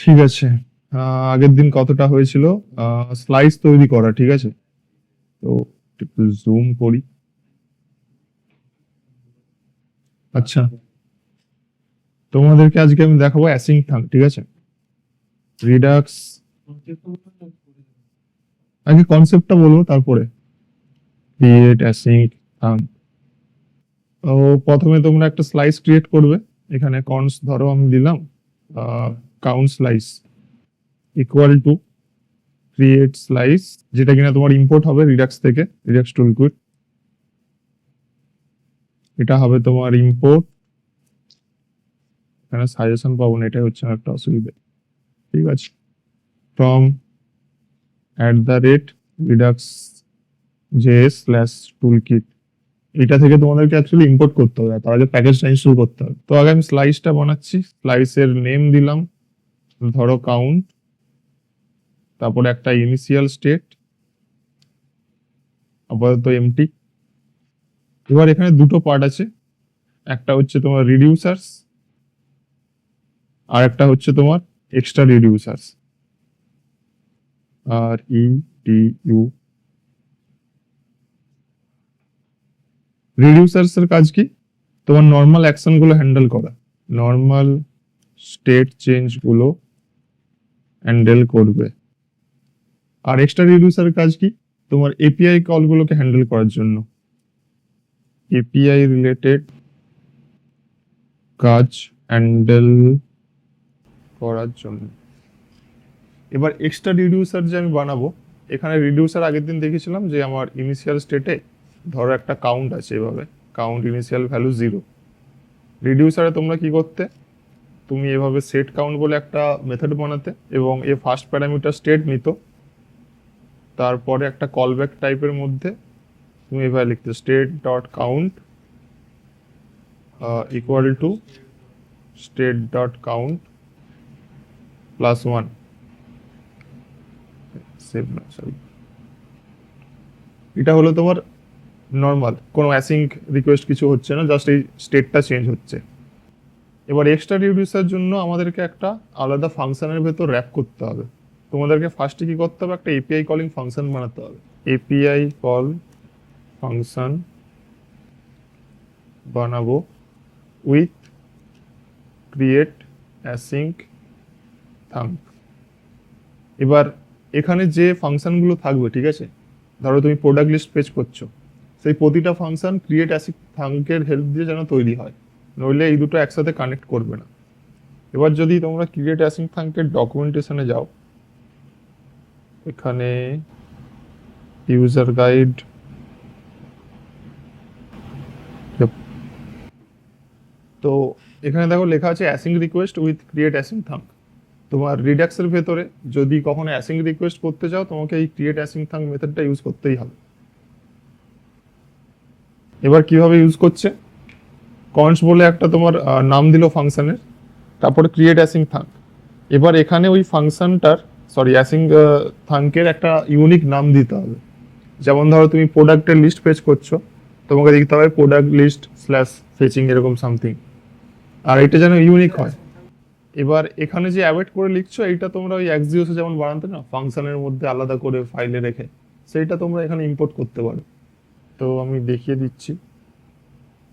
ঠিক আছে। আগের দিন কতটা হয়েছিল স্লাইস তৈরি করা, ঠিক আছে। তো একটু জুম করি। আচ্ছা, তোমাদেরকে আজকে আমি দেখাবো অ্যাসিং থাম্ব, ঠিক আছে। রিডাক্স, আগে কনসেপ্টটা বলবো তারপরে ক্রিয়েট অ্যাসিং থাম্ব। তো প্রথমে তোমরা একটা স্লাইস ক্রিয়েট করবে। এখানে কনস ধরো আমি দিলাম count slice equal to create slice, যেটা কিনা তোমার ইম্পোর্ট হবে রিডাক্স থেকে, রিডাক্স টুলকিট। এটা হবে তোমার ইম্পোর্ট। এখানে সাজেশন পাবো না, এটাই হচ্ছে একটা অসুবিধা, ঠিক আছে। ফ্রম @redux js/toolkit, এটা থেকে তোমাদেরকে অ্যাকচুয়ালি ইম্পোর্ট করতে হবে, তার আগে প্যাকেজটা ইনস্টল করতে হবে। তো আগে আমি স্লাইসটা বানাচ্ছি। স্লাইসের নেম দিলাম ধরো কাউন্ট, তারপরে একটা ইনিশিয়াল স্টেট, আপাতত এমটি। এবার এখানে দুটো পার্ট আছে, একটা হচ্ছে তোমার রিডিউসার্স আর একটা হচ্ছে তোমার এক্সট্রা রিডিউসার্স। আর ইউ রিডিউসার্স এর কাজ কি? তোমার নর্মাল অ্যাকশন গুলো হ্যান্ডেল করা, নর্মাল স্টেট চেঞ্জ গুলো হ্যান্ডেল করবে। আর এক্সট্রা রিডিউসার কাজ কি? তোমার এপিআই কল গুলোকে হ্যান্ডেল করার জন্য, এপিআই রিলেটেড কাজ হ্যান্ডেল করার জন্য। এবার এক্সট্রা রিডিউসার যে আমি বানাবো, এখানে রিডিউসার আগের দিন দেখেছিলাম যে আমার ইনিশিয়াল স্টেটে ধরো একটা কাউন্ট আছে, এভাবে কাউন্ট ইনিশিয়াল ভ্যালু 0। রিডিউসারে তোমরা কি করতে, তুমি এভাবে সেট কাউন্ট বলে একটা মেথড বানাতে এবং এ ফার্স্ট প্যারামিটার স্টেট নিত, তারপরে একটা কলব্যাক টাইপের মধ্যে তুমি এভাবে লিখতে state dot count equal to state dot count plus 1। Save না, সরি। এটা হলো তোমার নর্মাল, কোনো অ্যাসিঙ্ক রিকোয়েস্ট কিছু হচ্ছে না, জাস্ট এই স্টেটটা চেঞ্জ হচ্ছে। এবার এক্সট্রা রিডিউসের জন্য আমাদেরকে একটা আলাদা ফাংশনের ভেতর র্যাপ করতে হবে। তোমাদেরকে ফার্স্টে কি করতে হবে, একটা এপিআই কলিং ফাংশন বানাতে হবে। এপিআই কল ফাংশন বানাবো উইথ ক্রিয়েট অ্যাসিঙ্ক থাম্ব। এবার এখানে যে ফাংশনগুলো থাকবে, ঠিক আছে, ধরো তুমি প্রোডাক্ট লিস্ট পেজ করছো, সেই প্রতিটা ফাংশন ক্রিয়েট অ্যাসিঙ্ক থাম্বের হেল্প দিয়ে যেন তৈরি হয়, নইলে এই দুটো একসাথে কানেক্ট করবে না। এবার যদি তোমরা ক্রিয়েট অ্যাসিঙ্ক থাম্বের ডকুমেন্টেশনে যাও, এখানে ইউজার গাইড, তো এখানে দেখো লেখা আছে async request with create async thumb. তোমার রিডাক্সের ভেতরে যদি কখনো অ্যাসিং রিকোয়েস্ট করতে চাও, তোমাকে এই ক্রিয়েট অ্যাসিং থাম্ব মেথডটা ইউজ করতেই হবে। এবার কিভাবে ইউজ করছে, কনস বলে একটা তোমার নাম দিল ফাংশনের, তারপরে ক্রিয়েট অ্যাসিং থাম্ব। এবার এখানে ওই ফাংশনটার অ্যাসিং থাম্বের একটা ইউনিক নাম দিতে হবে। যেমন ধরো তুমি প্রোডাক্টের লিস্ট ফেচ করছো, তোমাকে লিখতে হবে প্রোডাক্ট লিস্ট স্ল্যাশ ফেচিং, এরকম সামথিং, আর এটা যেন ইউনিক হয়। এবার এখানে যে অ্যাওয়েট করে লিখছো, এইটা তোমরা ওই এক্সিওসে যেমন বানাতে না ফাংশনের মধ্যে আলাদা করে ফাইলে রেখে, সেইটা তোমরা এখানে ইম্পোর্ট করতে পারো। তো আমি দেখিয়ে দিচ্ছি।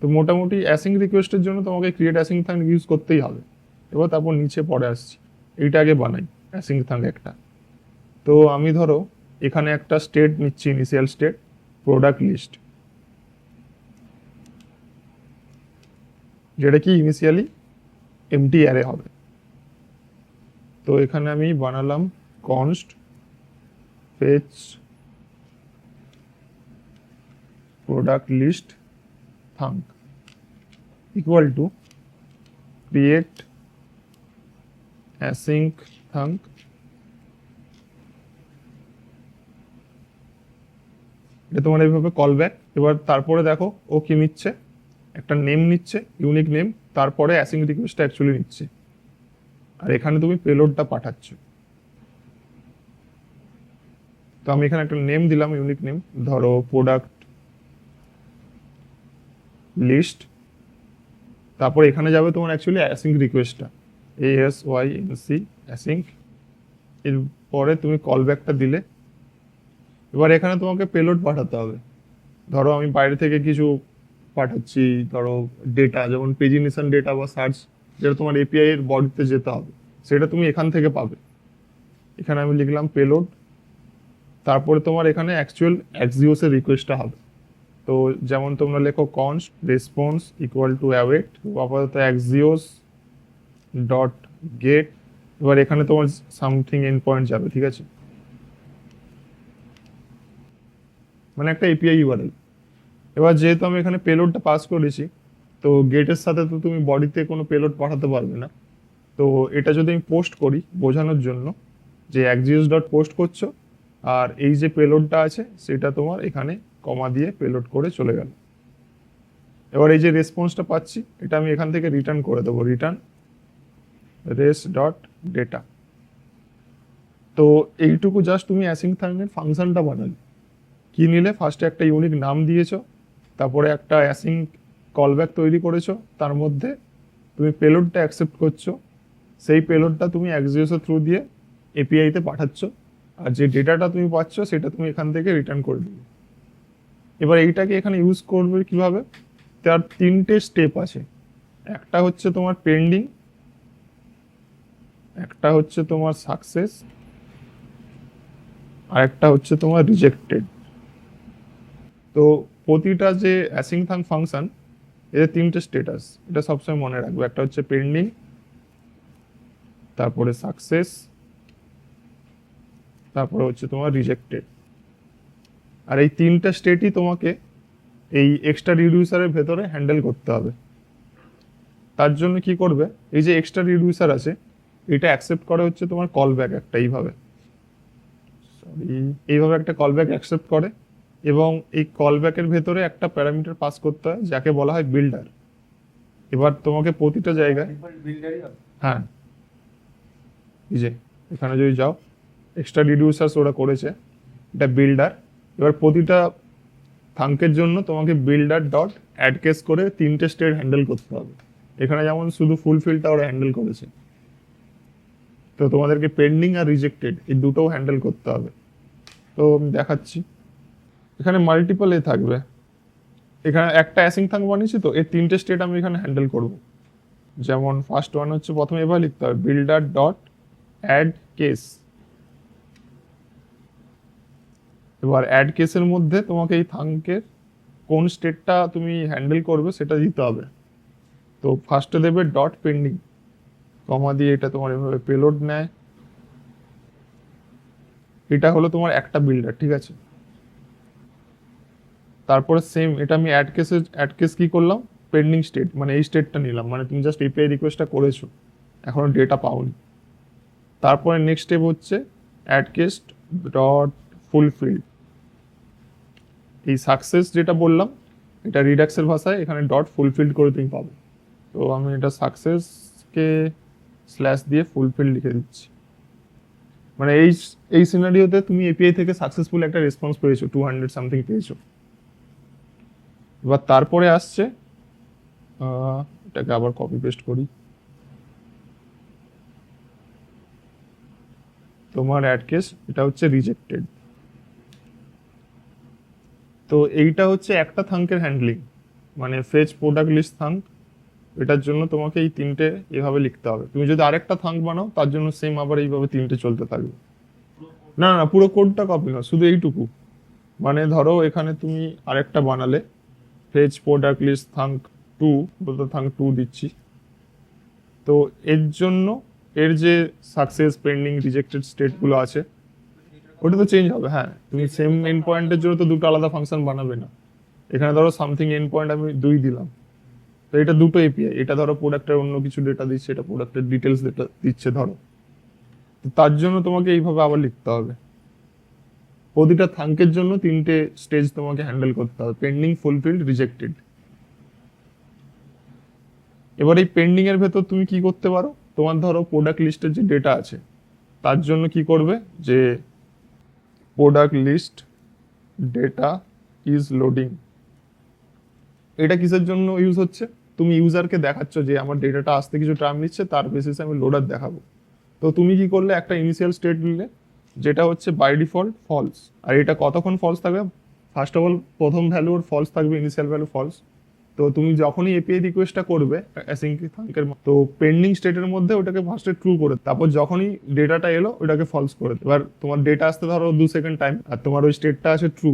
তো মোটামুটি অ্যাসিং রিকোয়েস্টের জন্য তোমাকে ক্রিয়েট অ্যাসিং থাঙ্ক ইউজ করতেই হবে। এবার তারপর নিচে পরে আসছি, এইটা আগে বানাই অ্যাসিং থাঙ্ক একটা। তো আমি ধরো এখানে একটা স্টেট নিচ্ছি, ইনিশিয়াল স্টেট প্রোডাক্ট লিস্ট, যেটা কি ইনিশিয়ালি এমটি অ্যারে হবে। তো এখানে আমি বানালাম const fetch product list thunk equal to create async thunk. এটা তোমার এইভাবে কল ব্যাক। এবার তারপরে দেখো ও কি নিচ্ছে, একটা নেম নিচ্ছে, ইউনিক নেম, তারপরে অ্যাসিং রিকোয়েস্টটা অ্যাকচুয়ালি নিচ্ছে, আর এখানে তুমি পেলোডটা পাঠাচ্ছ। তো আমি এখানে একটা নেম দিলাম, ইউনিক নেম, ধরো প্রোডাক্ট লিস্ট, তারপর এখানে যাবে তোমার অ্যাকচুয়ালি অ্যাসিং রিকোয়েস্টটা। ASYNC অ্যাসিঙ্ক, এরপরে তুমি কল ব্যাকটা দিলে। এবার এখানে তোমাকে পেলোড পাঠাতে হবে। ধরো আমি বাইরে থেকে কিছু পাঠাচ্ছি, ধরো ডেটা, যেমন পেজিনেশন ডেটা বা সার্চ, যেটা তোমার এপিআই এর বডিতে যেতে হবে, সেটা তুমি এখান থেকে পাবে। এখানে আমি লিখলাম পেলোড, তারপরে তোমার এখানে অ্যাকচুয়াল এক্সিওসের রিকোয়েস্টটা হবে। তো যেমন তোমরা লেখো const response equal to await, আপাতত এক্সিওস ডট গেট। এবার এখানে তোমার সামথিং এন্ড পয়েন্ট যাবে, ঠিক আছে, মানে একটা এপিআই ইউআরএল। এবার যেহেতু আমি এখানে পেলোডটা পাস করেছি, তো গেটের সাথে তো তুমি বডিতে কোনো পেলোড পাঠাতে পারবে না। তো এটা যদি আমি পোস্ট করি বোঝানোর জন্য যে এক্সিওস ডট পোস্ট করছো, আর এই যে পেলোডটা আছে সেটা তোমার এখানে কমা দিয়ে পেলোড করে চলে গেল। এবার এই যে রেসপন্সটা পাচ্ছি, এটা আমি এখান থেকে রিটার্ন করে দেবো, রিটার্ন রেস ডট ডেটা। তো এইটুকু জাস্ট তুমি অ্যাসিং থাঙ্কের ফাংশনটা বানালে। কি নিলে, ফার্স্টে একটা ইউনিক নাম দিয়েছো, তারপরে একটা অ্যাসিং কলব্যাক তৈরি করেছো, তার মধ্যে তুমি পেলোডটা অ্যাকসেপ্ট করছো, সেই পেলোডটা তুমি এক্সিওসের থ্রু দিয়ে এপিআইতে পাঠাচ্ছ, আর যে ডেটাটা তুমি পাচ্ছ সেটা তুমি এখান থেকে রিটার্ন করে দিবে। এবার এইটাকে এখানে ইউজ করবে কিভাবে, তার তিনটে স্টেপ আছে। একটা হচ্ছে তোমার পেন্ডিং, একটা হচ্ছে তোমার সাকসেস, আর একটা হচ্ছে তোমার রিজেক্টেড। তো প্রতিটা যে অ্যাসিং থাং ফাংশন, এর তিনটে স্টেটাস, এটা সবসময় মনে রাখবে। একটা হচ্ছে পেন্ডিং, তারপরে সাকসেস, তারপরে হচ্ছে তোমার রিজেক্টেড। আর এই তিনটা স্টেটই তোমাকে এই এক্সট্রা রিডিউসারের ভেতরে হ্যান্ডেল করতে হবে। তার জন্য কি করবে, এই যে এক্সট্রা রিডিউসার আছে, এটা অ্যাকসেপ্ট করে হচ্ছে তোমার কল ব্যাক একটা এইভাবে একটা কল ব্যাক অ্যাকসেপ্ট করে, এবং এই কল ব্যাকের ভেতরে একটা প্যারামিটার পাস করতে হয় যাকে বলা হয় বিল্ডার। এবার তোমাকে প্রতিটা জায়গায়, হ্যাঁ এই যে এখানে যদি যাও, এক্সট্রা রিডিউসার্স ওরা করেছে, এটা বিল্ডার। এবার প্রতিটা থাঙ্কের জন্য তোমাকে বিল্ডার ডট অ্যাড কেস করে তিনটে স্টেট হ্যান্ডেল করতে হবে। এখানে যেমন শুধু ফুলফিলটা ওরা হ্যান্ডেল করেছে, তো তোমাদেরকে পেন্ডিং আর রিজেক্টেড এই দুটোও হ্যান্ডেল করতে হবে। তো আমি দেখাচ্ছি, এখানে মাল্টিপল থাকবে। এখানে একটা অ্যাসিং থাঙ্ক বানিয়েছি, তো এর তিনটে স্টেট আমি এখানে হ্যান্ডেল করব। যেমন ফার্স্ট ওয়ান হচ্ছে, প্রথমে এবার লিখতে হবে বিল্ডার ডট অ্যাড কেস। এবার অ্যাড কেসের মধ্যে তোমাকে এই থাঙ্কের কোন স্টেটটা তুমি হ্যান্ডেল করবে সেটা দিতে হবে। তো ফার্স্টে দেবে ডট পেন্ডিং, কমা দিয়ে এটা তোমার এভাবে পেলোড নেয়। এটা হলো তোমার একটা বিল্ডার, ঠিক আছে। তারপরে সেম এটা আমি অ্যাড কেস কি করলাম, পেন্ডিং স্টেট, মানে এই স্টেটটা নিলাম, মানে তুমি জাস্ট এপিআই রিকোয়েস্টটা করেছো, এখনো ডেটা পাওনি। তারপরে নেক্সট স্টেপ হচ্ছে অ্যাড কেস ডট ফুলফিল্ড। এই সাকসেস যেটা বললাম, এটা রিডাক্সের ভাষায় এখানে ডট ফুলফিল্ড করে তুমি পাবে। তো আমি এটা সাকসেসকে স্ল্যাশ দিয়ে ফুলফিল লিখে দিচ্ছি। মানে এই সিনারিওতে তুমি এপিআই থেকে সাকসেসফুল একটা রেসপন্স পেয়েছো, 200 সামথিং পেয়েছো। এবার তারপরে আসছে, এটাকে আবার কপি পেস্ট করি, তোমার অ্যাড কেস, এটা হচ্ছে রিজেক্টেড। তো এইটা হচ্ছে একটা থাঙ্কের হ্যান্ডলিং, মানে ফেচ প্রোডাক্ট লিস্ট থাঙ্ক। এটার জন্য তোমাকে এই তিনটে এভাবে লিখতে হবে। তুমি যদি আরেকটা থাঙ্ক বানাও, তার জন্য সেম আবার এইভাবে তিনটে চলতে থাকবে। না না, পুরো কোডটা কপি না, শুধু এইটুকু। মানে ধরো এখানে তুমি আরেকটা বানালে, ফেচ প্রোডাক্ট লিস্ট থাঙ্ক 2, বলতে থাঙ্ক 2 দিচ্ছি। তো এর জন্য এর যে সাকসেস পেন্ডিং রিজেক্টেড স্টেটগুলো আছে, ওটা তো চেঞ্জ হবে। হ্যাঁ, তুমি সেম এন্ড পয়েন্টের জন্য তো দুটো আলাদা ফাংশন বানাবে না। এখানে ধরো সামথিং এন্ড পয়েন্ট আমি 2 দিলাম, তো এটা দুটো এপিআই। এটা ধরো প্রোডাক্টের অন্য কিছু ডেটা দিচ্ছে, এটা প্রোডাক্টের ডিটেলস ডেটা দিচ্ছে ধরো। তো তার জন্য তোমাকে এইভাবে আবার লিখতে হবে। প্রতিটা থাঙ্কের জন্য তিনটে স্টেজ তোমাকে হ্যান্ডেল করতে হবে, পেন্ডিং, ফুলফিল্ড, রিজেক্টেড। এবার এই পেন্ডিং এর ভেতর তুমি কি করতে পারো, তোমার ধরো প্রোডাক্ট লিস্টের যে ডেটা আছে, তার জন্য কি করবে, যে product list data is loading. এটা কিসের জন্য ইউজ হচ্ছে, তুমি ইউজারকে দেখাচ্ছ যে আমার ডেটাটা আসতে কিছু টাইম নিচ্ছে, তার বেসিসে আমি লোডার দেখাবো। তো তুমি কি করলে, একটা ইনিশিয়াল স্টেট নিলে যেটা হচ্ছে বাই ডিফল্ট ফলস। আর এটা কতক্ষণ ফলস থাকবে? ফার্স্ট অফ অল প্রথম ভ্যালু ওর ফলস থাকবে, ইনিশিয়াল ভ্যালু ফলস। তো তুমি যখনই এপিআই রিকোয়েস্টটা করবে অ্যাসিঙ্ক থাঙ্কের, তো পেন্ডিং স্টেটের মধ্যে ওটাকে ফার্স্টে ট্রু করে, তারপর যখনই ডেটাটা এলো ওটাকে ফলস করে। এবার তোমার ডেটা আসতে ধরো 2 সেকেন্ড টাইম, আর তোমার ওই স্টেটটা আছে ট্রু,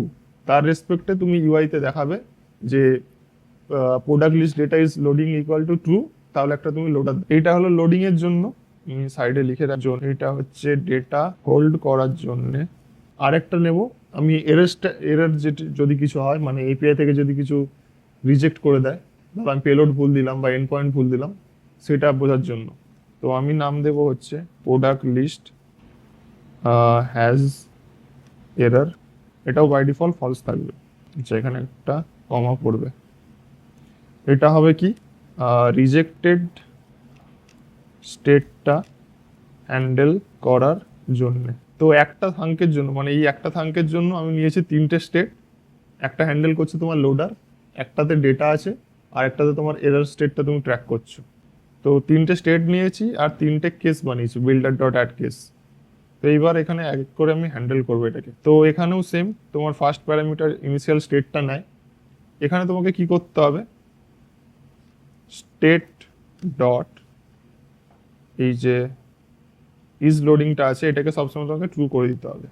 তার রেসপেক্টে তুমি ইউআইতে দেখাবে যে product list data is loading equal to true, তাহলে একটা তুমি লোডার। এইটা হলো লোডিং এর জন্য, সাইডে লিখে রাখছো। এটা হচ্ছে ডেটা হোল্ড করার জন্য। আরেকটা নেব আমি এরর যদি কিছু হয়, মানে এপিআই থেকে যদি কিছু রিজেক্ট করে দেয়, ধরো আমি পেলোড ভুল দিলাম বা এন্ড পয়েন্ট ভুল দিলাম, সেটা বোঝার জন্য। তো আমি নাম দেব হচ্ছে প্রোডাক্ট লিস্ট হ্যাজ এরর। এটাও বাই ডিফল্ট ফলস থাকবে, যেখানে একটা কমা পড়বে। এটা হবে কি, রিজেক্টেড স্টেটটা হ্যান্ডেল করার জন্য। তো একটা থাঙ্কের জন্য, মানে এই একটা থাঙ্কের জন্য আমি নিয়েছি 3টে স্টেট। একটা হ্যান্ডেল করছে তোমার লোডার, একটাতে ডেটা আছে, আর একটাতে তোমার এরর স্টেটটা তুমি ট্র্যাক করছো। তো 3টে স্টেট নিয়েছি আর 3টে কেস বানিয়েছি, বিল্ডার ডট অ্যাড কেস। তো এইবার এখানে এক এক করে আমি হ্যান্ডেল করবো এটাকে। তো এখানেও সেম, তোমার ফার্স্ট প্যারামিটার ইনিশিয়াল স্টেটটা নেয়। এখানে তোমাকে কি করতে হবে, স্টেট ডট এই যে ইজ লোডিংটা আছে, এটাকে সবসময় তোমাকে ট্রু করে দিতে হবে।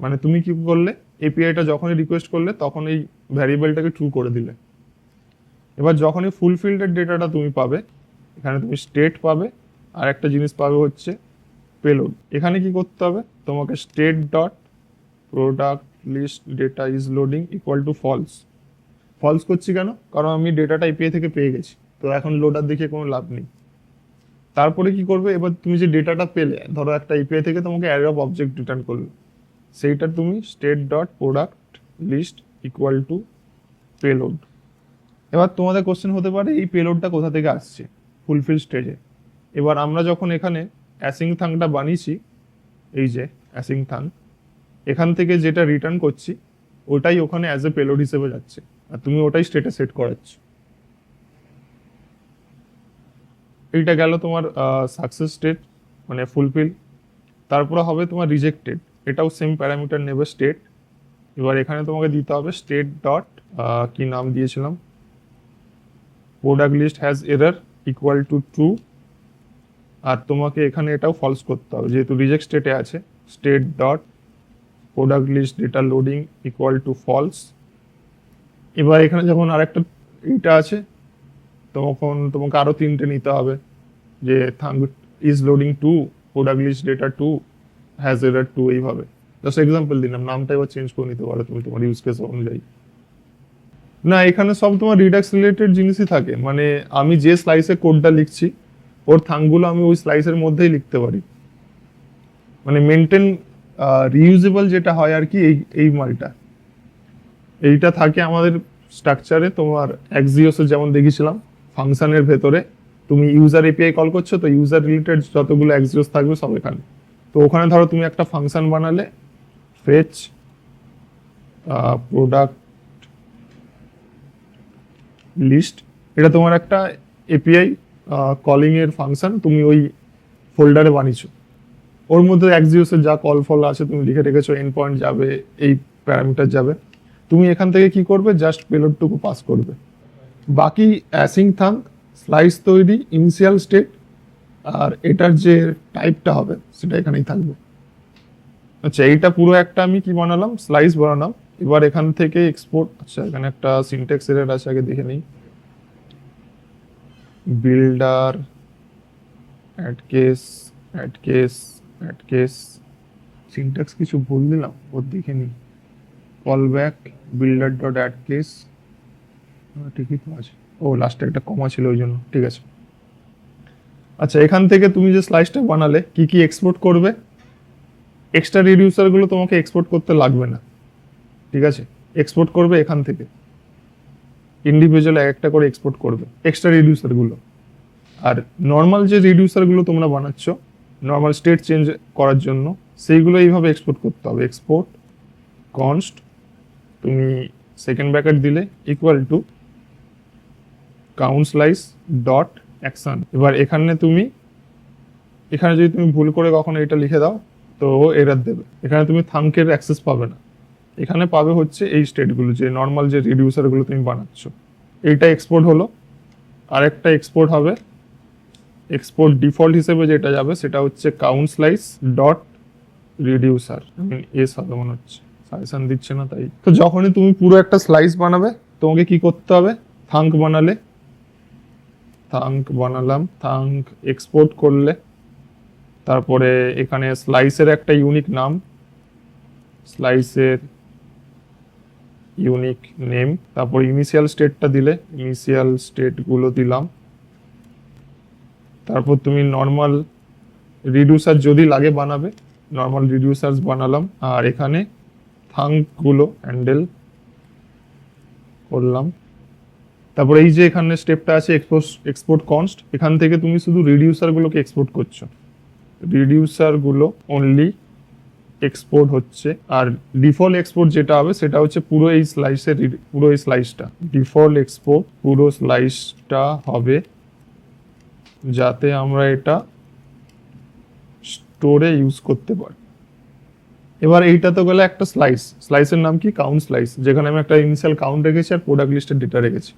মানে তুমি কি করলে, এপিআইটা যখনই রিকোয়েস্ট করলে তখন এই ভ্যারিয়েবলটাকে ট্রু করে দিলে। এবার যখনই ফুলফিল্ডের ডেটাটা তুমি পাবে, এখানে তুমি স্টেট পাবে, আর একটা জিনিস পাবে হচ্ছে পেলোড। এখানে কি করতে হবে, তোমাকে state dot product list data is loading equal to false. False করছি কেন? কারণ আমি ডেটাটা এপিআই থেকে পেয়ে গেছি, তো এখন লোডার দেখে কোনো লাভ নেই। তারপরে কি করবে, এবার তুমি যে ডেটাটা পেলে, ধরো একটা এপিআই থেকে তোমাকে অ্যারে অফ অবজেক্ট রিটার্ন করলো, সেইটা তুমি state dot product list equal to payload. এবার তোমাদের কোশ্চেন হতে পারে এই পেলোডটা কোথা থেকে আসছে, ফুলফিল স্টেজে। এবার আমরা যখন এখানে অ্যাসিং থাংটা বানিয়েছি, এই যে অ্যাসিং থাং, এখান থেকে যেটা রিটার্ন করছি ওটাই ওখানে অ্যাজ এ পেলোড হিসেবে যাচ্ছে, আর তুমি ওটাই স্টেটে সেট করাচ্ছ। এইটা গেল তোমার সাকসেস স্টেট, মানে ফুলফিল। তারপরে হবে তোমার রিজেক্টেড, এটাও সেম প্যারামিটার নেবে স্টেট। এবার এখানে তোমাকে দিতে হবে স্টেট ডট কি নাম দিয়েছিলাম, product list has error equal to true. আর তোমাকে এখানে এটাও ফলস করতে হবে, যেহেতু রিজেক্ট স্টেটে আছে। State dot product list data loading equal to false. এবার এখানে যখন আরেকটা এইটা আছে, তখন তোমাকে আরও 3টে নিতে হবে, যে thunk is loading to product list data to has error to, এইভাবে। জাস্ট এক্সাম্পল দিলাম, নামটা এবার চেঞ্জ করে নিতে পারো তুমি তোমার ইউজ কেস অনুযায়ী। না, এখানে সব তোমার রিডাক্স রিলেটেড জিনিসই থাকে, মানে আমি যে স্লাইসে কোডটা লিখছি ওর থাঙ্কগুলো আমি ওই স্লাইসের মধ্যেই লিখতে পারি। মানে মেনটেন রিইউজেবল যেটা হয় আর কি, এই মালটা এইটা থাকে আমাদের স্ট্রাকচারে। তোমার এক্সিওসে যেমন দেখেছিলাম, ফাংশনের ভেতরে তুমি ইউজার এপিআই কল করছো, তো ইউজার রিলেটেড যতগুলো এক্সিওস থাকবে সব এখানে। তো ওখানে ধরো তুমি একটা ফাংশন বানালে, ফেচ প্রোডাক্ট লিস্ট, এটা তোমার একটা এপিআই কলিং এর ফাংশন, তুমি ওই ফোল্ডারে বানিয়েছো। ওর মধ্যে এক্সিওসের যা কল ফল আছে তুমি লিখে রেখেছো, এন্ড পয়েন্ট যাবে, এই প্যারামিটার যাবে। তুমি এখান থেকে কি করবে, জাস্ট পেলোডটুকু পাস করবে। বাকি অ্যাসিং থাঙ্ক, স্লাইস তৈরি, ইনিশিয়াল স্টেট, আর এটার যে টাইপটা হবে সেটা এখানেই থাকবে। আচ্ছা, এইটা পুরো একটা আমি কি বানালাম, স্লাইস বানালাম। এবার এখান থেকে এক্সপোর্ট, আচ্ছা এখানে একটা সিনট্যাক্স এরর আছে, আগে দেখে নিই। Builder add case add case add case, syntax কিছু ভুল দিলাম, ওর দেখে নিই। Callback builder dot add case, ঠিকই তো আছে। ও লাস্টে একটা কমা ছিল ওই জন্য, ঠিক আছে। আচ্ছা, এখান থেকে তুমি যে স্লাইসটা বানালে কি কি এক্সপোর্ট করবে, এক্সট্রা রিডিউসারগুলো তোমাকে এক্সপোর্ট করতে লাগবে না, ঠিক আছে। এক্সপোর্ট করবে এখান থেকে, ইন্ডিভিজুয়াল একটা করে এক্সপোর্ট করবে এক্সট্রা রিডিউসারগুলো। আর নর্মাল যে রিডিউসারগুলো তোমরা বানাচ্ছ নর্মাল স্টেট চেঞ্জ করার জন্য, সেইগুলো এইভাবে এক্সপোর্ট করতে হবে। এক্সপোর্ট কনস্ট, তুমি সেকেন্ড ব্র্যাকেট দিলে equal to count slice dot action. এবার এখানে যদি তুমি ভুল করে কখনো এটা লিখে দাও তো এরর দেবে। এখানে তুমি থাঙ্কের অ্যাক্সেস পাবে না, এখানে পাবে হচ্ছে এই স্টেটগুলো, যে নর্মাল যে রিডিউসারগুলো তুমি বানাচ্ছ। এইটা এক্সপোর্ট হলো। আরেকটা এক্সপোর্ট হবে, এক্সপোর্ট ডিফল্ট হিসেবে যেটা যাবে সেটা হচ্ছে count slice dot reducer, S হবে মনে হচ্ছে, সাজেশন দিচ্ছে না তাই। তো যখনই তুমি পুরো একটা স্লাইস বানাবে তোমাকে কি করতে হবে, থাঙ্ক বানালাম, থাঙ্ক এক্সপোর্ট করলে তারপরে এখানে স্লাইসের একটা ইউনিক নাম, স্লাইসের ইউনিক নেম, তারপর ইনিশিয়াল স্টেটটা দিলে, ইনিশিয়াল স্টেটগুলো দিলাম। তারপর তুমি নর্মাল রিডিউসার যদি লাগে বানাবে, নর্মাল রিডিউসার্স বানালাম। আর এখানে থাঙ্কগুলো হ্যান্ডেল করলাম। তারপর এই যে এখানে স্টেপটা আছে এক্সপোর্ট কনস্ট, এখান থেকে তুমি শুধু রিডিউসারগুলোকে এক্সপোর্ট করছো, রিডিউসারগুলো অনলি এক্সপোর্ট হচ্ছে। আর ডিফল্ট এক্সপোর্ট যেটা হবে সেটা হচ্ছে পুরো এই স্লাইসটা ডিফল্ট এক্সপোর্ট পুরো স্লাইসটা হবে, যাতে আমরা এটা স্টোরে ইউজ করতে পারি। এবার এইটা তো গেলে একটা স্লাইসের নাম কি, কাউন্ট স্লাইস, যেখানে আমি একটা ইনিশিয়াল কাউন্ট রেখেছি আর প্রোডাক্ট লিস্টের ডেটা রেখেছি।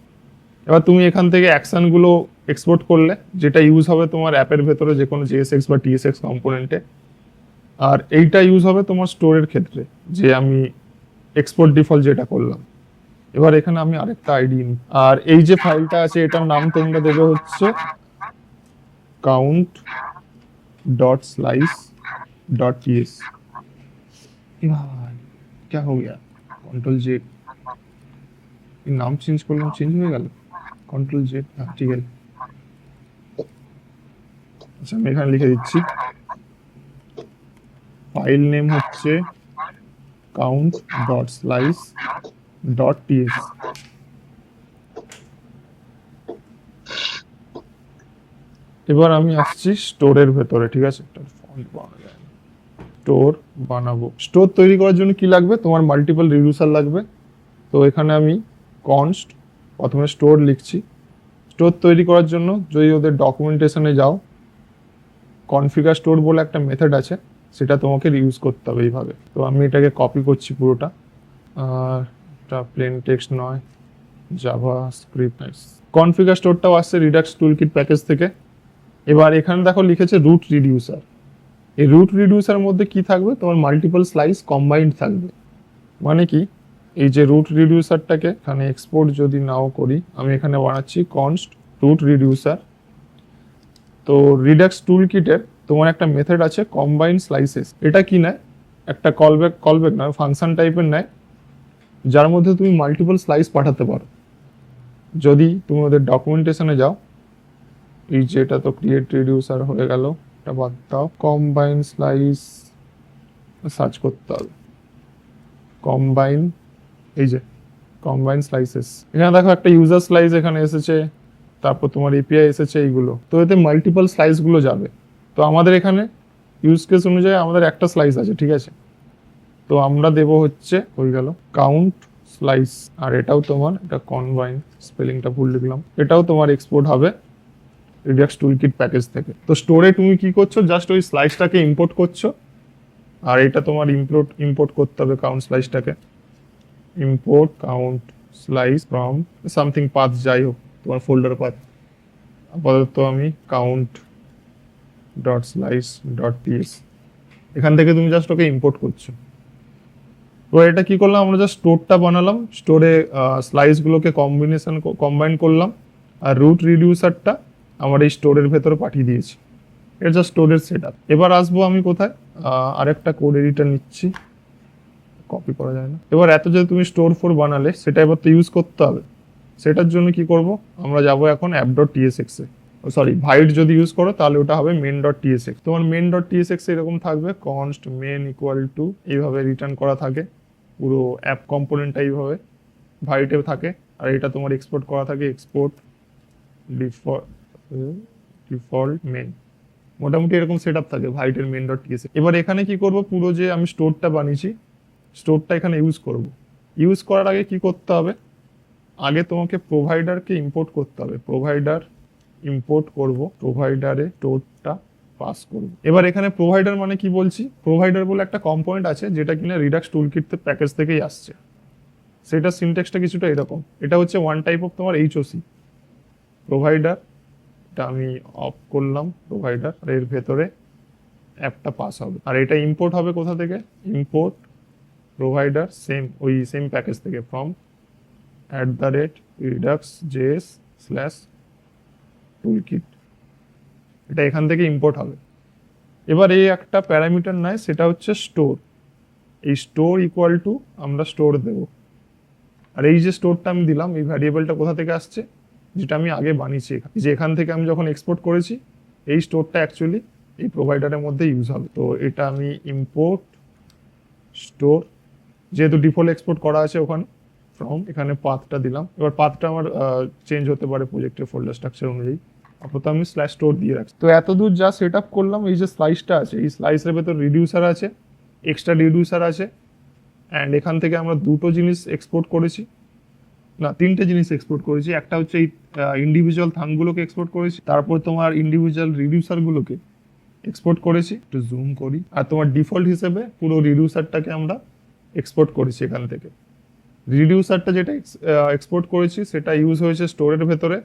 এবার তুমি এখান থেকে অ্যাকশনগুলো এক্সপোর্ট করলে, যেটা ইউজ হবে তোমার অ্যাপের ভেতরে যে কোনো JSX বা TSX কম্পোনেন্টে। আর এইটা ইউজ হবে তোমার স্টোরের ক্ষেত্রে, যে আমি এক্সপোর্ট ডিফল্ট যেটা করলাম। এবার এখানে আমি আরেকটা আইডি নিই, আর এই যে ফাইলটা আছে এটার নাম তোমরা দেবে হচ্ছে count dot slice dot TS. क्या हो गया, कंट्रोल जेड, नाम चेंज করলাম, চেঞ্জ হয়ে গেল, कंट्रोल जेड। হ্যাঁ ঠিক আছে, আচ্ছা আমি এখানে লিখে দিচ্ছি, ফাইল নেম হচ্ছে count dot slice dot T S. এবার আমি আসছি স্টোরের ভেতরে, ঠিক আছে, স্টোর বানাবো। স্টোর তৈরি করার জন্য কি লাগবে, তোমার মাল্টিপল রিডিউসার লাগবে। তো এখানে আমি কনস্ট প্রথমে স্টোর লিখছি। স্টোর তৈরি করার জন্য যদি ওদের ডকুমেন্টেশনে যাও, কনফিগার স্টোর বলে একটা মেথড আছে, সেটা তোমাকে ইউজ করতে হবে এইভাবে। তো আমি এটাকে কপি করছি পুরোটা, আর এটা প্লেন টেক্সট নয়, জাভা স্ক্রিপ্ট। কনফিগার স্টোরটাও আসছে রিডাক্স টুলকিট প্যাকেজ থেকে। এবার এখানে দেখো লিখেছে রুট রিডিউসার। এই রুট রিডিউসার মধ্যে কি থাকবে, তোমার মাল্টিপল স্লাইস কম্বাইন্ড থাকবে। মানে কি, এই যে রুট রিডিউসারটাকে এখানে এক্সপোর্ট যদি নাও করি, আমি এখানে বানাচ্ছি কনস্ট রুট রিডিউসার। তো রিডাক্স টুল কিটের তোমার একটা মেথড আছে কম্বাইন স্লাইসেস। এটা কি নেয়, একটা কলব্যাক নয়, ফাংশন টাইপের নেয়, যার মধ্যে তুমি মাল্টিপল স্লাইস পাঠাতে পারো। যদি তুমি ওদের ডকুমেন্টেশনে যাও, এই যেটা তো ক্রিয়েট রিডিউসার হয়ে গেল, এটা বাদ দাও, কম্বাইন স্লাইস সার্চ করতে হবে, কম্বাইন, এই যে কম্বাইন স্লাইসেস। এখানে দেখো একটা ইউজার স্লাইস এখানে এসেছে, তারপর তোমার এপিআই এসেছে, এইগুলো তো এতে মাল্টিপল স্লাইসগুলো যাবে। তো আমাদের এখানে ইউজ কেস অনুযায়ী আমাদের একটা স্লাইস আছে, ঠিক আছে। তো আমরা দেব হচ্ছে, হয়ে গেল কাউন্ট স্লাইস। আর এটাও তোমার, এটা কম্বাইন, স্পেলিংটা ভুল লিখলাম, এটাও তোমার এক্সপোর্ট হবে রিডাক্স টুলকিট প্যাকেজ থেকে। তো স্টোরে তুমি কি করছো, জাস্ট ওই স্লাইসটাকে ইম্পোর্ট করছো। আর এটা তোমার ইম্পোর্ট করতে হবে কাউন্ট স্লাইসটাকে, import count slice from something path, যাই হোক তোমার ফোল্ডার পাথ। আপাতত আমি count dot slice dot TS, এখান থেকে তুমি জাস্ট ওকে ইম্পোর্ট করছো। এবার এটা কি করলাম, আমরা জাস্ট স্টোরটা বানালাম, স্টোরে স্লাইসগুলোকে কম্বাইন করলাম, আর রুট রিডিউসারটা আমার এই স্টোরের ভেতরে পাঠিয়ে দিয়েছি। এটা জাস্ট স্টোরের সেট আপ। এবার আসবো আমি কোথায়, আরেকটা কোড এডিটর নিচ্ছি, কপি করা যায় না। এবার এত যে তুমি স্টোর ফোর বানালে, সেটা এবার তো ইউজ করতে হবে। সেটার জন্য কি করব, আমরা যাব এখন অ্যাপ ডট টিএসএক্স এ, সরি ভাইট যদি ইউজ করো তাহলে ওটা হবে মেন ডট টিএসএক্স। তোমার মেন ডট টিএসএক্স এরকম থাকবে, কনস্ট মেন ইকুয়াল টু, এইভাবে রিটার্ন করা থাকে, পুরো অ্যাপ কম্পোনেন্টটা এইভাবে ভাইটে থাকে। আর এটা তোমার এক্সপোর্ট করা থাকে, এক্সপোর্ট ডিফল্ট মেন, মোটামুটি এরকম সেট আপ থাকে ভাইটের মেন ডট টিএসএ। এবার এখানে কি করব, পুরো যে আমি স্টোরটা বানিয়েছি, স্টোরটা এখানে ইউজ করব। ইউজ করার আগে কি করতে হবে, আগে তোমাকে প্রোভাইডারকে ইম্পোর্ট করতে হবে। প্রোভাইডার ইম্পোর্ট করব, প্রোভাইডারে স্টোরটা পাস করব। এবার এখানে প্রোভাইডার মানে কি বলছি, প্রোভাইডার বলে একটা কম্পোনেন্ট আছে যেটা কিনা রিডাক্স টুলকিট প্যাকেজ থেকেই আসছে। সেটা সিনট্যাক্সটা কিছুটা এরকম, এটা হচ্ছে ওয়ান টাইপ অফ তোমার এইচওসি প্রোভাইডার। এটা আমি অফ করলাম প্রোভাইডার, আর এর ভেতরে অ্যাপটা পাস হবে। আর এটা ইম্পোর্ট হবে কোথা থেকে, ইম্পোর্ট প্রোভাইডার ওই সেম প্যাকেজ থেকে ফ্রম @redux.js/toolkit, এটা এখান থেকে ইম্পোর্ট হবে। এবার এই একটা প্যারামিটার নেয়, সেটা হচ্ছে স্টোর। এই স্টোর ইকুয়াল টু আমরা স্টোর দেব। আর এই যে স্টোরটা আমি দিলাম, এই ভ্যারিয়েবলটা কোথা থেকে আসছে, যেটা আমি আগে বানিয়েছি যে এখান থেকে আমি যখন এক্সপোর্ট করেছি, এই স্টোরটা অ্যাকচুয়ালি এই প্রোভাইডারের মধ্যে ইউজ হবে। তো এটা আমি ইম্পোর্ট স্টোর, যেহেতু ডিফল্ট এক্সপোর্ট করা আছে ওখানে ফ্রম, এখানে পাথটা দিলাম। এবার পাথটা আমার চেঞ্জ হতে পারে প্রজেক্টের ফোল্ডার স্ট্রাকচার অনুযায়ী। আপাতত আমি /store দিয়ে রাখছি। তো এতদূর যা সেট আপ করলাম, এই যে স্লাইসটা আছে, এই স্লাইসের ভেতর রিডিউসার আছে, এক্সট্রা রিডিউসার আছে, অ্যান্ড এখান থেকে আমরা দুটো জিনিস এক্সপোর্ট করেছি, না তিনটে জিনিস এক্সপোর্ট করেছি। একটা হচ্ছে এই ইন্ডিভিজুয়াল থাংগুলোকে এক্সপোর্ট করেছি, তারপর তোমার ইন্ডিভিজুয়াল রিডিউসারগুলোকে এক্সপোর্ট করেছি, একটু জুম করি, আর তোমার ডিফল্ট হিসেবে পুরো রিডিউসারটাকে আমরা এক্সপোর্ট করেছি এখান থেকে। রিডিউসারটা যেটা এক্সপোর্ট করেছি সেটা ইউজ হয়েছে স্টোরের ভেতরে,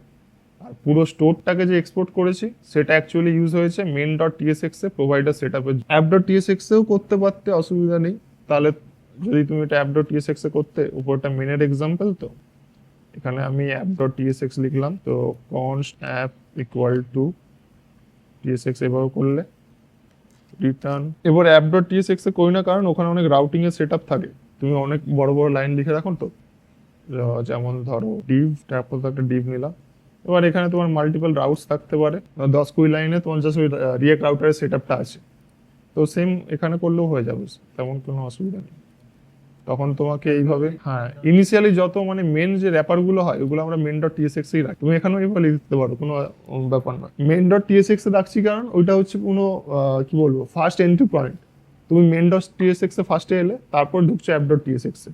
আর পুরো স্টোরটাকে যে এক্সপোর্ট করেছি সেটা অ্যাকচুয়ালি ইউজ হয়েছে main.tsx এ প্রোভাইডার সেটআপে। app.tsx এও করতে পারতে, অসুবিধা নেই। তাহলে যদি তুমি এটা app.tsx এ করতে, উপরটা মেনের এক্সাম্পল, তো এখানে আমি app.tsx লিখলাম, তো const app equal to tsx এভাবে করলে রিটার্ন। এবার app.tsx এ করি না, কারণ ওখানে অনেক রাউটিং এর সেটআপ থাকে, তুমি অনেক বড় বড় লাইন লিখে রাখো। তো যেমন ধরো ডিভ, তারপর একটা ডিভ নিলাম। এবার এখানে তোমার মাল্টিপল রাউটস থাকতে পারে, 10-20 লাইনে তোমার জাস্ট ওই রিয়েক্ট রাউটারের সেটআপটা আছে, তো সেম এখানে করলেও হয়ে যাবে, তেমন কোনো অসুবিধা নেই। তখন তোমাকে এইভাবে, হ্যাঁ ইনিশিয়ালি যত মানে মেন যে র্যাপারগুলো হয় ওগুলো আমরা main.tsx এই রাখি। তুমি এখানেও এইভাবে লিখতে পারো, কোনো ব্যাপার নয়। main.tsx এ রাখছি কারণ ওইটা হচ্ছে কোনো কি বলবো ফার্স্ট এন্ট্রি পয়েন্ট। তুমি main.tsx এ ফার্স্টে এলে, তারপর ঢুকছো app.tsx এ।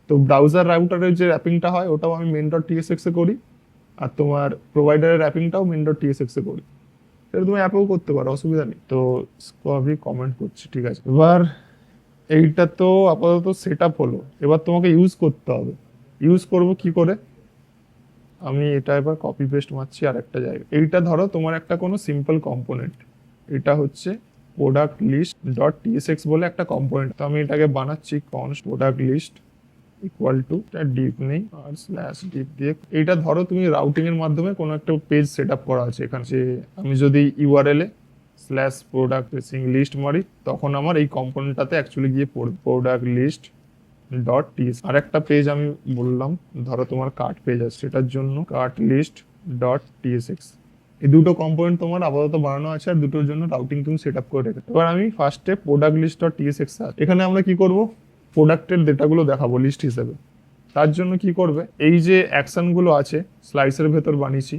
তো ব্রাউজার রাউটারের যে র্যাপিংটা হয় ওটাও আমি main.tsx এ করি, আর তোমার প্রোভাইডারের র্যাপিংটাও main.tsx এ করি। সেটা তুমি অ্যাপেও করতে পারো, অসুবিধা নেই। তো আমি কমেন্ট করছি, ঠিক আছে। এবার এইটা তো আপাতত সেট আপ হলো, এবার তোমাকে ইউজ করতে হবে। ইউজ করব কি করে, আমি এটা এবার কপি পেস্ট মারছি আর একটা জায়গায়। এইটা ধরো তোমার একটা কোনো সিম্পল কম্পোনেন্ট, এটা হচ্ছে প্রোডাক্ট লিস্ট ডট টিএসএক্স বলে একটা কম্পোনেন্ট। তো আমি এটাকে বানাচ্ছি const product list equal to div নেই আর /ডিপ দিয়ে। এইটা ধরো তুমি রাউটিং এর মাধ্যমে কোনো একটা পেজ সেট আপ করা আছে এখানে, যে আমি যদি ইউআরএল এ /product লিস্ট মারি, তখন আমার এই কম্পোনেন্টটাতে অ্যাকচুয়ালি গিয়ে পড়বে প্রোডাক্ট লিস্ট ডট টিএস। আর একটা পেজ আমি বললাম, ধরো তোমার কার্ট পেজ আছে, সেটার জন্য কার্ট লিস্ট ডট টিএসএক্স। এই দুটো কম্পোনেন্ট তোমার আপাতত বানানো আছে, আর দুটোর জন্য রাউটিং তুমি সেট আপ করে রেখে। এবার আমি ফার্স্টে প্রোডাক্ট লিস্ট ডট টিএসএক্স, এখানে আমরা কি করব, প্রোডাক্টের ডেটাগুলো দেখাবো লিস্ট হিসেবে। তার জন্য কি করবে, এই যে অ্যাকশনগুলো আছে স্লাইসের ভেতর বানিয়েছি,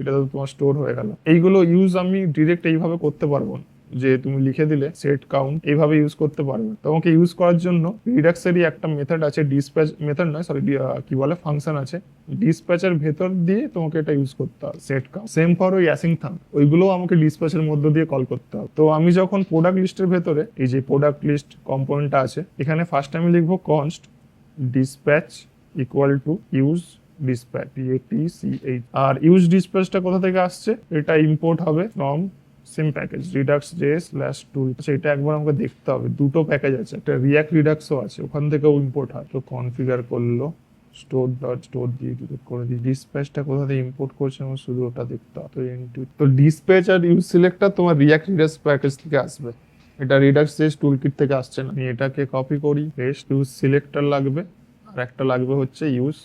এটা তো তোমার স্টোর হয়ে গেল। এইগুলো ইউজ আমি ডিরেক্ট এইভাবে করতে পারবো না, যে তুমি লিখে দিলে সেট কাউন্ট এইভাবে ইউজ করতে পারবে। তোমাকে ইউজ করার জন্য রিডাক্সেরই একটা মেথড আছে, ডিসপ্যাচ মেথড নয় সরি, কি বলে ফাংশন আছে, ডিসপ্যাচের ভেতর দিয়ে তোমাকে এটা ইউজ করতে হবে সেট কাউন্ট। সেম ফর ওই অ্যাসিং থাম, ওইগুলোও আমাকে ডিসপ্যাচের মধ্য দিয়ে কল করতে হবে। তো আমি যখন প্রোডাক্ট লিস্টের ভেতরে এই যে প্রোডাক্ট লিস্ট কম্পোনেন্টটা আছে, এখানে ফার্স্ট আমি লিখবো const dispatch equal to use dispatch DATCH। আর ইউজ ডিসপ্যাচটা কোথা থেকে আসছে, এটা ইম্পোর্ট হবে ফ্রম সেম প্যাকেজ redux.js/tool। এটা একবার আমাকে দেখতে হবে, দুটো প্যাকেজ আছে, একটা রিয়াক্ট রিডাক্সও আছে, ওখান থেকেও ইম্পোর্ট হয়। তো কনফিগার করলো store দিয়ে ডিলিট করে দিই। ডিসপ্যাচটা কোথা থেকে ইম্পোর্ট করছে আমার শুধু ওটা দেখতে হবে। তো ডিসপ্যাচ আর ইউজ সিলেক্টটা তোমার রিয়াক্ট রিডাক্স প্যাকেজ থেকে আসবে, এটা redux.js টুলকিট থেকে আসছে না। আমি এটাকে কপি করি, পেস্ট, ইউজ সিলেক্টর লাগবে, আর একটা লাগবে হচ্ছে ইউজ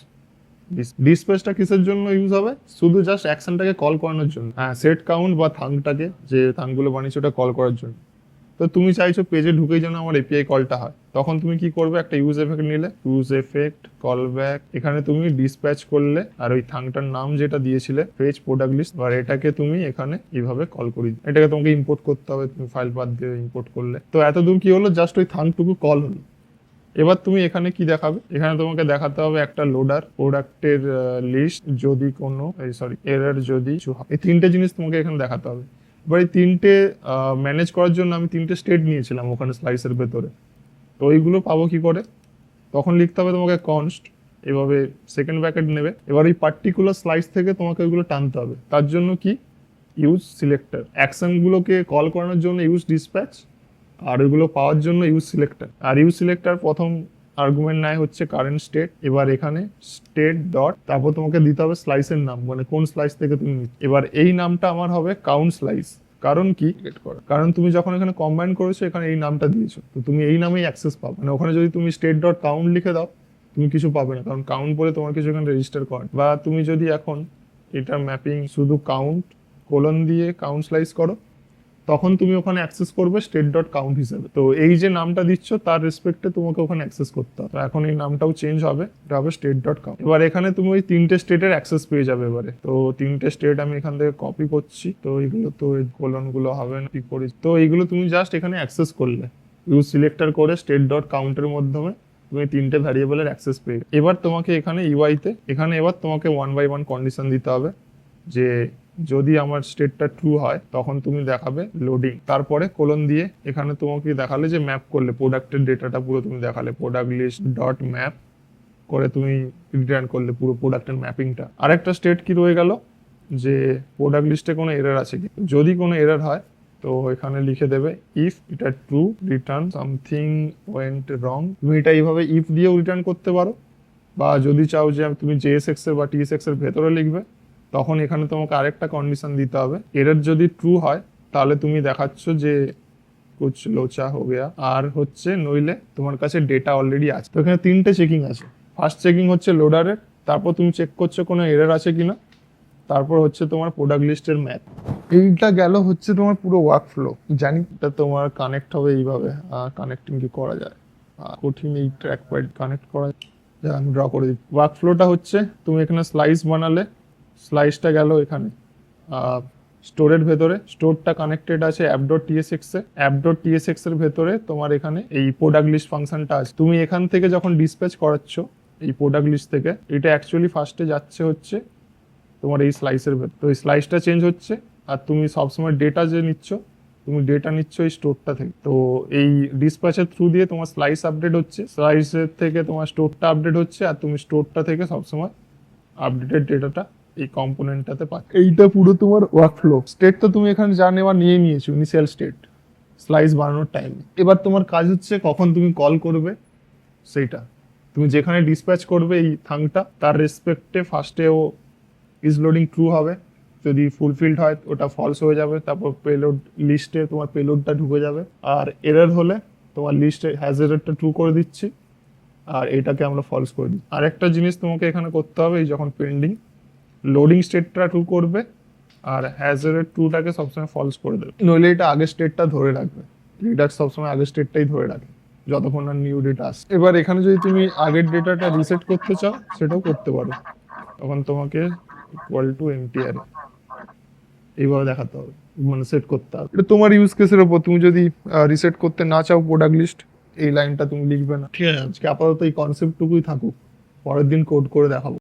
ডিসপ্যাচটা কিসের জন্য ইউজ হবে, শুধু জাস্ট অ্যাকশনটাকে কল করানোর জন্য। হ্যাঁ, সেট কাউন্ট বা থাংটাকে, যে থাংগুলো বানিয়েছে ওটা কল করার জন্য। তো তুমি চাইছো পেজে ঢুকেই যেন আমার এপিআই কলটা হয়, তখন তুমি কি করবে, একটা ইউজ এফেক্ট নিলে, ইউজ এফেক্ট কল ব্যাক, এখানে তুমি ডিসপ্যাচ করলে, আর ওই থাংটার নাম যেটা দিয়েছিলে পেজ প্রোডাক্ট লিস্ট, আর এটাকে তুমি এখানে এইভাবে কল করি। এটাকে তোমাকে ইম্পোর্ট করতে হবে, তুমি ফাইল পাথ দিয়ে ইম্পোর্ট করলে। তো এতদূর কি হলো, জাস্ট ওই থাংটুকু কল হলো। এবার তুমি এখানে কি দেখাবে, এখানে তোমাকে দেখাতে হবে একটা লোডার, প্রোডাক্টের লিস্ট, যদি কোনো এরর যদি কিছু হয়। এই তিনটে জিনিস তোমাকে এখানে দেখাতে হবে। এবার এই তিনটে ম্যানেজ করার জন্য আমি তিনটে স্টেট নিয়েছিলাম ওখানে স্লাইসের ভেতরে, তো ওইগুলো পাবো কি করে, তখন লিখতে হবে তোমাকে কনস্ট, এভাবে সেকেন্ড ব্র্যাকেট নেবে। এবার এই পার্টিকুলার স্লাইস থেকে তোমাকে ওইগুলো টানতে হবে, তার জন্য কি ইউজ সিলেক্টর, অ্যাকশনগুলোকে কল করানোর জন্য ইউজ ডিসপ্যাচ, আর ওইগুলো পাওয়ার জন্য ইউজ সিলেক্টর। আর ইউজ সিলেক্টর প্রথম আর্গুমেন্ট নেয় হচ্ছে কারেন্ট স্টেট। এবার এখানে স্টেট ডট, তারপর তোমাকে দিতে হবে স্লাইসের নাম, মানে কোন স্লাইস থেকে তুমি এবার এই নামটা আমার হবে কাউন্ট স্লাইস। কারণ কি, কারণ তুমি যখন এখানে কম্বাইন করেছো এখানে এই নামটা দিয়েছো, তো তুমি এই নামেই অ্যাক্সেস পাবে। মানে ওখানে যদি তুমি স্টেট ডট কাউন্ট লিখে দাও তুমি কিছু পাবে না, কারণ কাউন্ট বলে তোমার কিছু এখানে রেজিস্টার করে। বা তুমি যদি এখন এটার ম্যাপিং শুধু কাউন্ট কোলন দিয়ে কাউন্ট স্লাইস করো, তখন তুমি ওখানে অ্যাক্সেস করবে স্টেট ডট কাউন্ট হিসেবে। তো এই যে নামটা দিচ্ছ তার রেসপেক্টে তোমাকে ওখানে অ্যাক্সেস করতে হবে। এখন এই নামটাও চেঞ্জ হবে, এটা হবে স্টেট ডট কাউন্ট। এবার এখানে তুমি ওই তিনটে স্টেটের অ্যাক্সেস পেয়ে যাবে এবারে। তো তিনটে স্টেট আমি এখান থেকে কপি করছি, তো এইগুলো তো কোলন গুলো হবে না, কি করি, তো এইগুলো তুমি জাস্ট এখানে অ্যাক্সেস করলে ইউজ সিলেক্টর করে স্টেট ডট কাউন্টের মাধ্যমে তুমি তিনটে ভ্যারিয়েবলের অ্যাক্সেস পেয়ে। এবার তোমাকে এখানে ইউআইতে এখানে এবার তোমাকে 1 by 1 কন্ডিশন দিতে হবে, যে যদি আমার স্টেটটা ট্রু হয় তখন তুমি দেখাবে লোডিং, তারপরে কোলন দিয়ে এখানে তোমাকে দেখালে যে ম্যাপ করলে প্রোডাক্টের ডেটাটা পুরো তুমি দেখালে প্রোডাক্ট লিস্ট ডট ম্যাপ করে তুমি রিটার্ন করলে পুরো প্রোডাক্টের ম্যাপিংটা। আরেকটা স্টেট কি রয়ে গেল, যে প্রোডাক্ট লিস্টে কোনো এরর আছে কি, যদি কোনো এরর হয় তো এখানে লিখে দেবে ইফ এটা ট্রু রিটার্ন সামথিং ওয়েন্ট রং। তুমি এটা এইভাবে ইফ দিয়েও রিটার্ন করতে পারো, বা যদি চাও যে তুমি জেএসএক্স এর বা টিএসএক্স এর ভেতরে লিখবে তখন এখানে তোমাকে আরেকটা কন্ডিশন দিতে হবে। এরর যদি ট্রু হয় তাহলে তুমি দেখাচ্ছ যে কুছ লোচা হো গেয়া, আর হচ্ছে নইলে তোমার কাছে ডেটা অলরেডি আছে। তো এখানে তিনটে চেকিং আছে। ফার্স্ট চেকিং হচ্ছে লোডারের, তারপর তুমি চেক করছো কোনো এরর আছে কিনা, তারপর হচ্ছে তোমার প্রোডাক্ট লিস্টের ম্যাপ। এইটা গেল হচ্ছে তোমার পুরো ওয়ার্ক ফ্লো। জানি এটা তোমার কানেক্ট হবে এইভাবে, কানেক্টিং কি করা যায়, কঠিন এই ট্র্যাক প্যাড কানেক্ট করা যায়, আমি ড্র করে দিই। ওয়ার্ক ফ্লোটা হচ্ছে তুমি এখানে স্লাইস বানালে, স্লাইসটা গেল এখানে স্টোরের ভেতরে, স্টোরটা কানেক্টেড আছে অ্যাপ ডট টিএসএক্স এ, অ্যাপ ডট টিএসএক্স এর ভেতরে তোমার এখানে এই প্রোডাক্ট লিস্ট ফাংশনটা আছে। তুমি এখান থেকে যখন ডিসপ্যাচ করাচ্ছ এই প্রোডাক্ট লিস্ট থেকে, এটা অ্যাকচুয়ালি ফার্স্টে যাচ্ছে হচ্ছে তোমার এই স্লাইসের ভেতর, তো এই স্লাইসটা চেঞ্জ হচ্ছে। আর তুমি সবসময় ডেটা যে নিচ্ছ, তুমি ডেটা নিচ্ছ এই স্টোরটা থেকে, তো এই ডিসপ্যাচের থ্রু দিয়ে তোমার স্লাইস আপডেট হচ্ছে, স্লাইসের থেকে তোমার স্টোরটা আপডেট হচ্ছে, আর তুমি স্টোরটা থেকে সবসময় আপডেটেড ডেটাটা এই কম্পোনেন্টটাতে পাচ্ছ। এইটা পুরো তোমার ওয়ার্কফ্লো। স্টেট তো তুমি এখানে যা নেওয়া নিয়ে নিয়েছো ইনিশিয়াল স্টেট স্লাইস বানানোর টাইমে। এবার তোমার কাজ হচ্ছে কখন তুমি কল করবে সেইটা, তুমি যেখানে ডিসপ্যাচ করবে এই থাংটা তার রেসপেক্টে ফার্স্টে ও ইজ লোডিং ট্রু হবে, যদি ফুলফিলড হয় ওটা ফলস হয়ে যাবে, তারপর পেলোড লিস্টে তোমার পেলোডটা ঢুকে যাবে, আর এরর হলে তোমার লিস্টে হ্যাজ এররটা ট্রু করে দিচ্ছি আর এটাকে আমরা ফলস করে দিই। আর একটা জিনিস তোমাকে এখানে করতে হবে, এই যখন পেন্ডিং লোডিং স্টেটটা ট্রু করবে আর হ্যাজ এরর ট্রুটাকে সবসময় ফলস করে দেবে, নইলে এটা আগের স্টেটটা ধরে রাখবে। রিডাক্স সবসময় আগের স্টেটটাই ধরে রাখে যতক্ষণ না নিউ ডেটা আসে। এবার এখানে যদি তুমি আগের ডেটাটা রিসেট করতে চাও সেটাও করতে পারো, তখন তোমাকে ইকুয়াল টু এমটিআর এইভাবে দেখাতে হবে, মানে সেট করতে হবে। এটা তোমার ইউজ কেসের উপর, তুমি যদি রিসেট করতে না চাও প্রোডাক্ট লিস্ট, এই লাইনটা তুমি লিখবে না। ঠিক আছে, আজকে আপাতত এই কনসেপ্টটুকুই থাকুক, পরের দিন কোড করে দেখাবো।